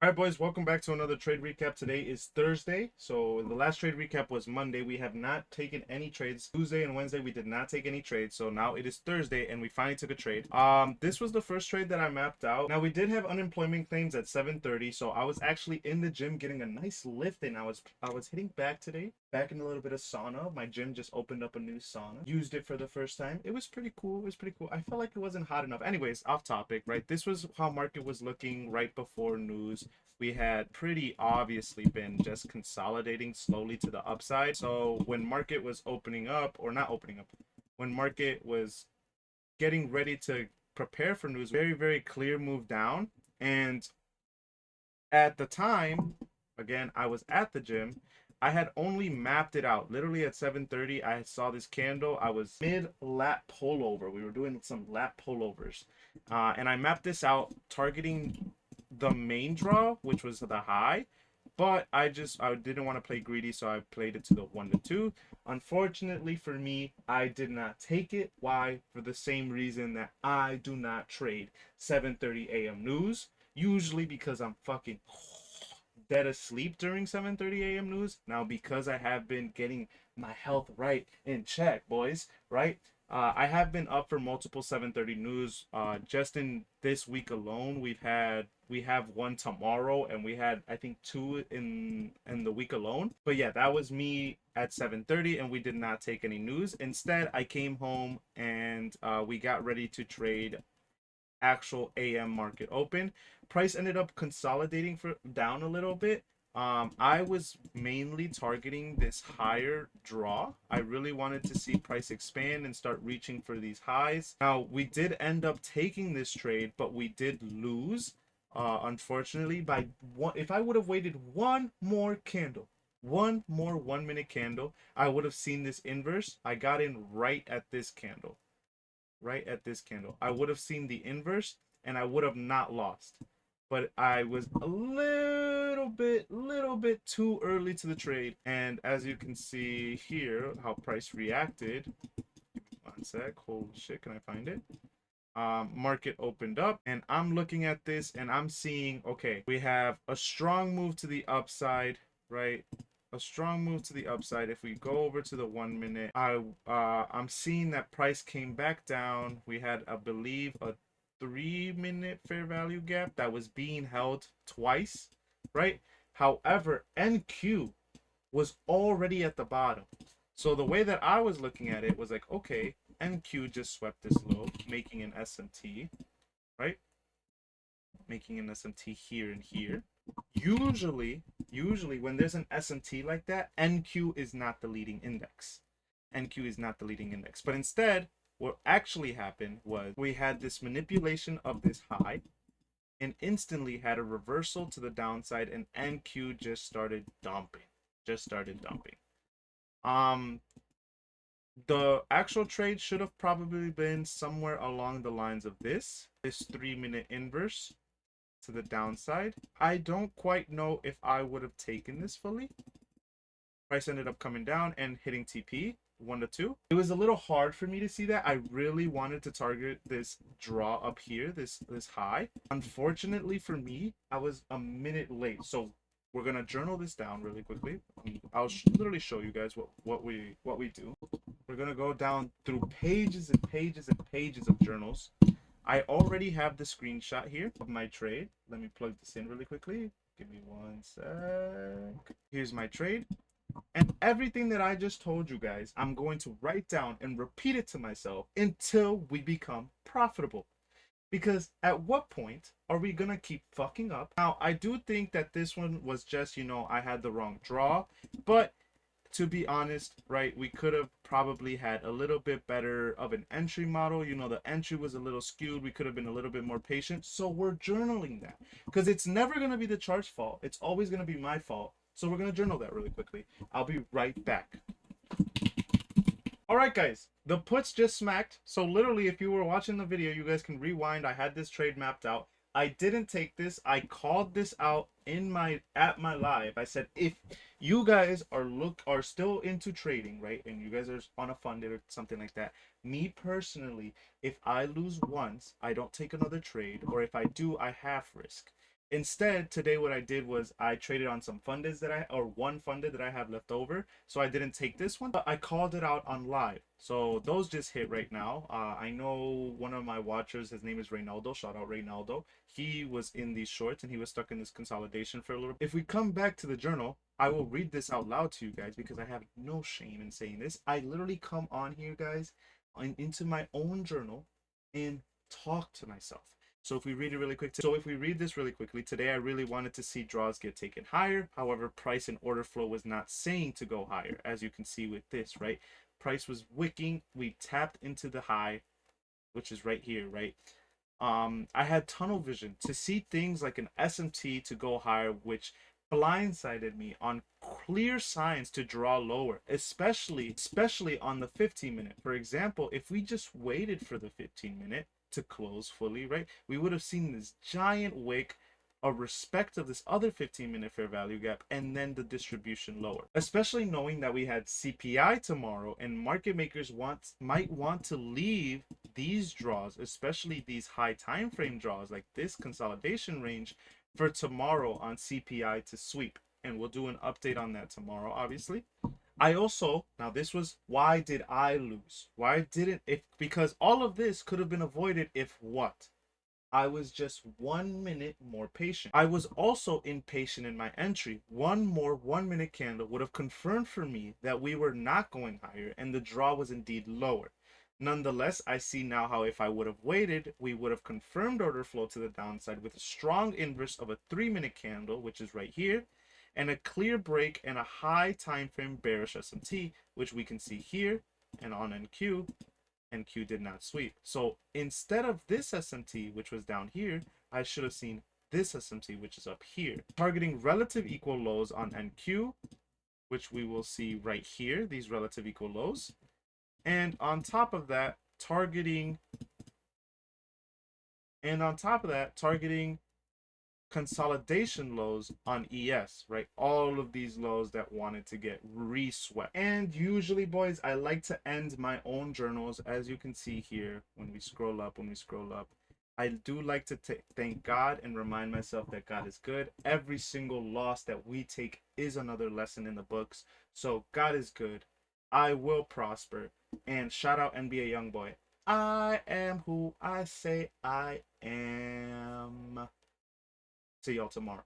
All right, boys, welcome back to another trade recap. Today is Thursday. So the last trade recap was Monday. We have not taken any trades. Tuesday and Wednesday, we did not take any trades. So now it is Thursday and we finally took a trade. This was the first trade that I mapped out. Now we did have unemployment claims at 7:30. So I was actually in the gym getting a nice lift and I was hitting back today. Back in a little bit of sauna. My gym just opened up a new sauna. Used it for the first time. It was pretty cool. It was pretty cool. I felt like it wasn't hot enough. Anyways, off topic, right? This was how market was looking right before news. We had pretty obviously been just consolidating slowly to the upside. So when market was opening up, or not opening up, when market was getting ready to prepare for news, very, very clear move down. And at the time, again, I was at the gym. I had only mapped it out. Literally at 7:30, I saw this candle. I was mid lat pullover. We were doing some lat pullovers. And I mapped this out targeting the main draw, which was the high. But I didn't want to play greedy, so I played it to the 1 to 2. Unfortunately for me, I did not take it. Why? For the same reason that I do not trade 7:30 a.m. news. Usually because I'm fucking dead asleep during 7:30 a.m. news. Now because I have been getting my health right in check, boys, right? I have been up for multiple 7:30 news. Just in this week alone, we have one tomorrow, and we had I think two in the week alone. But yeah, that was me at 7:30, and we did not take any news. Instead, I came home and we got ready to trade actual AM market open. Price ended up consolidating for down a little bit. I was mainly targeting this higher draw. I really wanted to see price expand and start reaching for these highs. Now, we did end up taking this trade, but we did lose, unfortunately, by one. If I would have waited one more candle, one more 1 minute candle, I would have seen this inverse. I got in right at this candle, right at this candle. I would have seen the inverse and I would have not lost. But I was a little bit too early to the trade. And as you can see here, how price reacted. One sec. Holy shit, can I find it? Market opened up and I'm looking at this and I'm seeing, okay, we have a strong move to the upside, right? A strong move to the upside. If we go over to the 1 minute, I'm seeing that price came back down. We had, I believe, a 3 minute fair value gap that was being held twice, right? However, NQ was already at the bottom. So the way that I was looking at it was like, okay, NQ just swept this low, making an SMT, right? Making an SMT here and here. Usually when there's an SMT like that, NQ is not the leading index. NQ is not the leading index. But instead, what actually happened was we had this manipulation of this high and instantly had a reversal to the downside and NQ just started dumping. Just started dumping. The actual trade should have probably been somewhere along the lines of this 3 minute inverse to the downside. I don't quite know if I would have taken this fully. Price ended up coming down and hitting TP 1 to 2. It was a little hard for me to see that. I really wanted to target this draw up here, this high. Unfortunately for me, I was a minute late. So we're gonna journal this down really quickly. I'll literally show you guys what we do. We're gonna go down through pages and pages and pages of journals. I already have the screenshot here of my trade. Let me plug this in really quickly. Give me one sec. Here's my trade. And everything that I just told you guys, I'm going to write down and repeat it to myself until we become profitable. Because at what point are we gonna keep fucking up? Now, I do think that this one was just, I had the wrong draw, but to be honest, right, we could have probably had a little bit better of an entry model. The entry was a little skewed. We could have been a little bit more patient. So we're journaling that because it's never going to be the chart's fault. It's always going to be my fault. So we're going to journal that really quickly. I'll be right back. All right, guys, the puts just smacked. So literally, if you were watching the video, you guys can rewind. I had this trade mapped out. I didn't take this. I called this out at my live. I said, if you guys are still into trading, right, and you guys are on a funded or something like that, me personally, if I lose once, I don't take another trade, or if I do, I half risk. Instead, today what I did was I traded on some fundeds or one funded that I have left over. So I didn't take this one, but I called it out on live. So those just hit right now. I know one of my watchers, his name is Reynaldo. Shout out Reynaldo. He was in these shorts and he was stuck in this consolidation for a little bit. If we come back to the journal, I will read this out loud to you guys because I have no shame in saying this. I literally come on here, guys, into my own journal and talk to myself. So if we read it really quick, if we read this really quickly, today I really wanted to see draws get taken higher. However, price and order flow was not saying to go higher, as you can see with this, right? Price was wicking. We tapped into the high, which is right here, right? I had tunnel vision to see things like an SMT to go higher, which blindsided me on clear signs to draw lower, especially on the 15-minute. For example, if we just waited for the 15-minute to close fully, right, we would have seen this giant wick, a respect of this other 15-minute fair value gap, and then the distribution lower, especially knowing that we had CPI tomorrow and market makers might want to leave these draws, especially these high time frame draws like this consolidation range, for tomorrow on CPI to sweep. And we'll do an update on that tomorrow, obviously. I also, now this was, why did I lose? Why didn't, because all of this could have been avoided if what? I was just 1 minute more patient. I was also impatient in my entry. One more 1 minute candle would have confirmed for me that we were not going higher and the draw was indeed lower. Nonetheless, I see now how if I would have waited, we would have confirmed order flow to the downside with a strong inverse of a 3-minute candle, which is right here, and a clear break and a high time frame bearish SMT, which we can see here and on NQ. NQ did not sweep. So instead of this SMT, which was down here, I should have seen this SMT, which is up here, targeting relative equal lows on NQ, which we will see right here, these relative equal lows. And on top of that, targeting consolidation lows on ES, right? All of these lows that wanted to get re-swept. And usually, boys, I like to end my own journals, as you can see here, when we scroll up, I do like to thank God and remind myself that God is good. Every single loss that we take is another lesson in the books. So God is good. I will prosper. And shout out NBA Youngboy. I am who I say I am. See y'all tomorrow.